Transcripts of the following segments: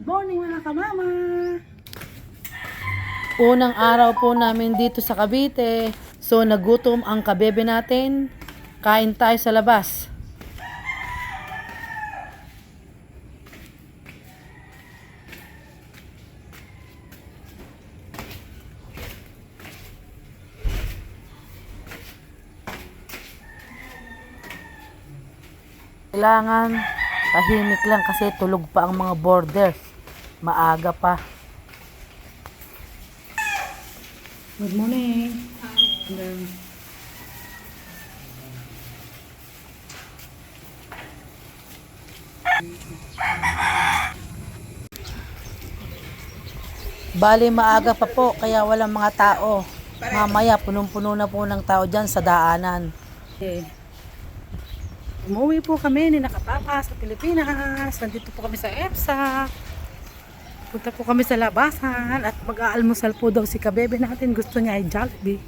Morning mga kamama! Unang araw po namin dito sa Cavite. So nagutom ang kabebe natin. Kain tayo sa labas. Kailangan tahimik lang kasi tulog pa ang mga boarders. Maaga pa. Good morning! Bali maaga pa po kaya walang mga tao. Mamaya punong-puno na po ng tao dyan sa daanan. Okay. Umuwi po kami ni Nakapapa sa Pilipinas. Nandito po kami sa EPSA. Punta po kami sa labasan at mag-aalmusal po daw si kabebe natin. Gusto niya ay Jollibee.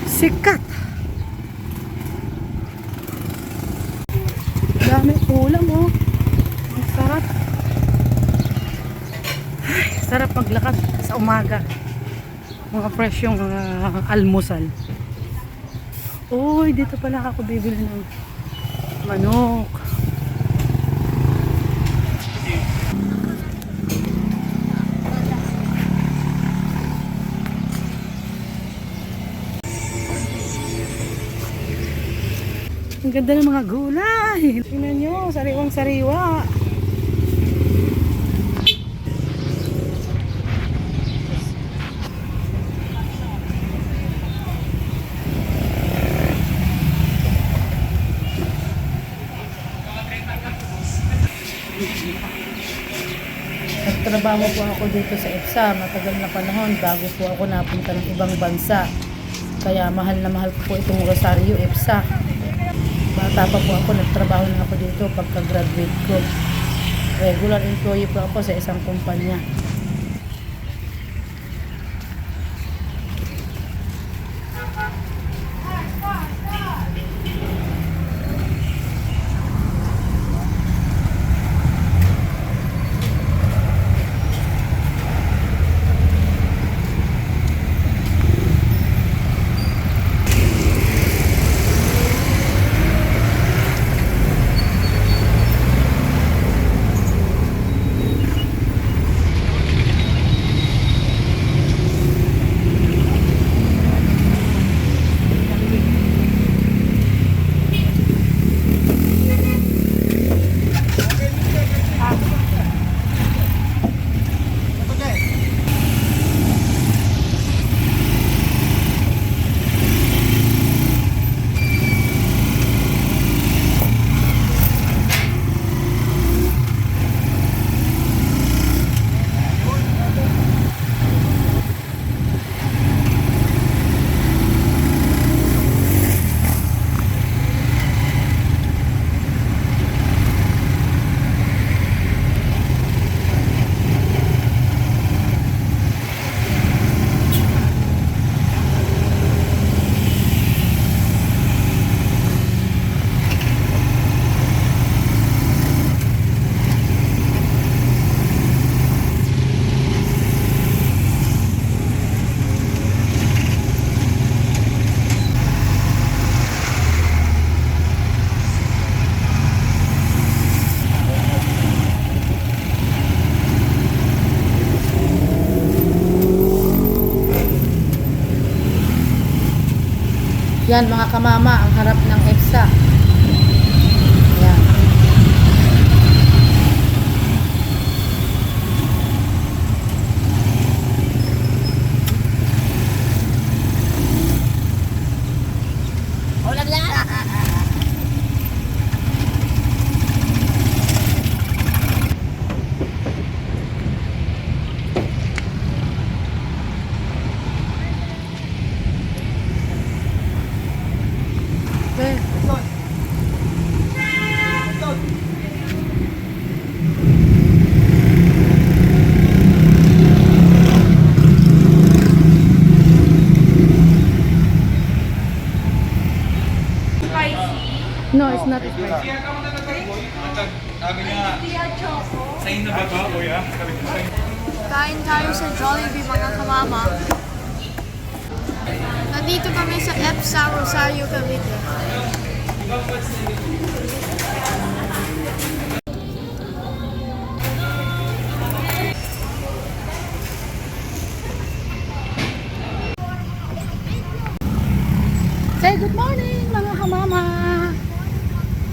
Sikat! Dami ulam oh. Ang sarap. Ay, sarap maglakad sa umaga. Mga fresh yung almusal. Uy, dito pala ako bibili ng manok. Ang ganda ng mga gulay. Tingnan nyo, sariwang sariwa. Nagtrabaho po ako dito sa EPSA. Matagal na panahon bago po ako napunta ng ibang bansa. Kaya mahal na mahal ko po itong Rosario EPSA. Bata pa po ako, nagtrabaho na ako dito pagka-graduate ko. Regular employee po ako sa isang kumpanya. Yan mga kamama, ang harap ng EPSA. Yan. Hola lang! Kain tayo sa Jollibee mga kamama. Nandito kami sa EPSA Rosario, Cavite. Say good morning mga kamama.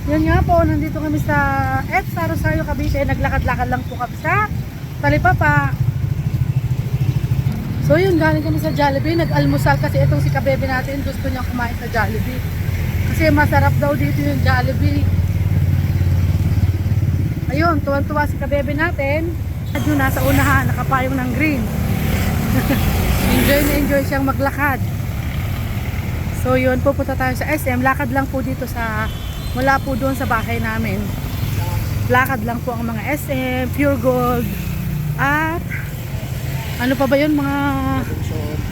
Yun nga po, nandito kami sa EPSA Rosario, Cavite. Naglakad-lakad lang po kami sa Talipapa. So yun, galing kami sa Jollibee. Nag-almusal kasi itong si kabebe natin gusto niya kumain sa Jollibee. Kasi masarap daw dito yung Jollibee. Ayun, tuwan-tuwa si kabebe natin. At yun, nasa unahan, nakapayong ng green. Enjoy na enjoy siyang maglakad. So yun, pupunta tayo sa SM. Lakad lang po dito sa, mula po doon sa bahay namin. Lakad lang po ang mga SM, Pure Gold, at ano pa ba yun, mga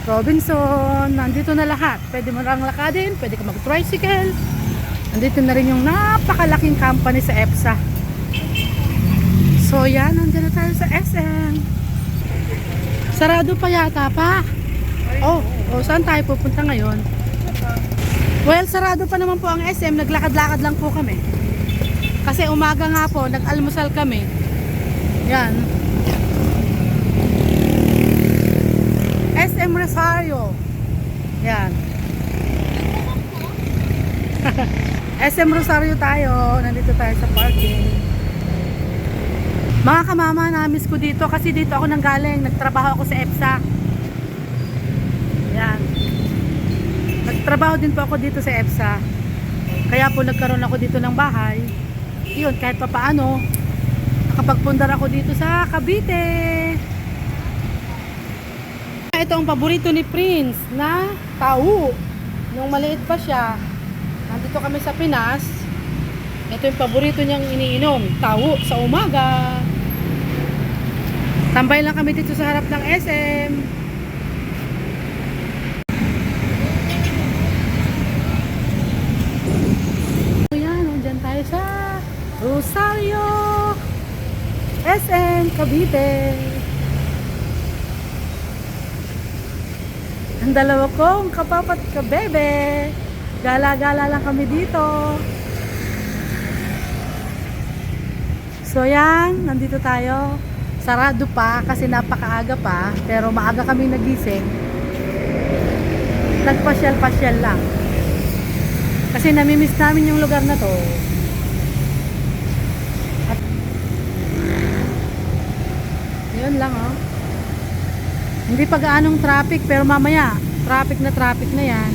Robinson. Nandito na lahat. Pwede mo lang lakadin, pwede ka mag-tricycle. Nandito na rin yung napakalaking company sa EPSA. So yan, nandiyan na tayo sa SM. Sarado pa yata pa. Oh, saan tayo pupunta ngayon? Well, sarado pa naman po ang SM. Naglakad-lakad lang po kami. Kasi umaga nga po, nag-almusal kami. Yan. SM Rosario. Yan. SM Rosario tayo. Nandito tayo sa parking. Mga kamama, na-miss ko dito kasi dito ako nanggaling. Nagtrabaho ako sa EPSA. Yan. Nagtrabaho din po ako dito sa EPSA. Kaya po nagkaroon ako dito ng bahay. Yun, kahit pa paano, nakapagpundar ako dito sa Cavite. Ito ang paborito ni Prince na tau. Nung maliit pa siya, nandito kami sa Pinas. Ito yung paborito niyang iniinom, tau sa umaga. Tambay lang kami dito sa harap ng SM. Ayan, nandyan tayo sa Rosario SM Cavite. Ang dalawa kong kapapat kabebe. Gala-gala lang kami dito. So yan, nandito tayo. Sarado pa kasi napakaaga pa. Pero maaga kami nagising. Nagpasyal-pasyal lang. Kasi namimiss namin yung lugar na to. At yun lang oh. Hindi pa gaanong traffic pero mamaya traffic na yan.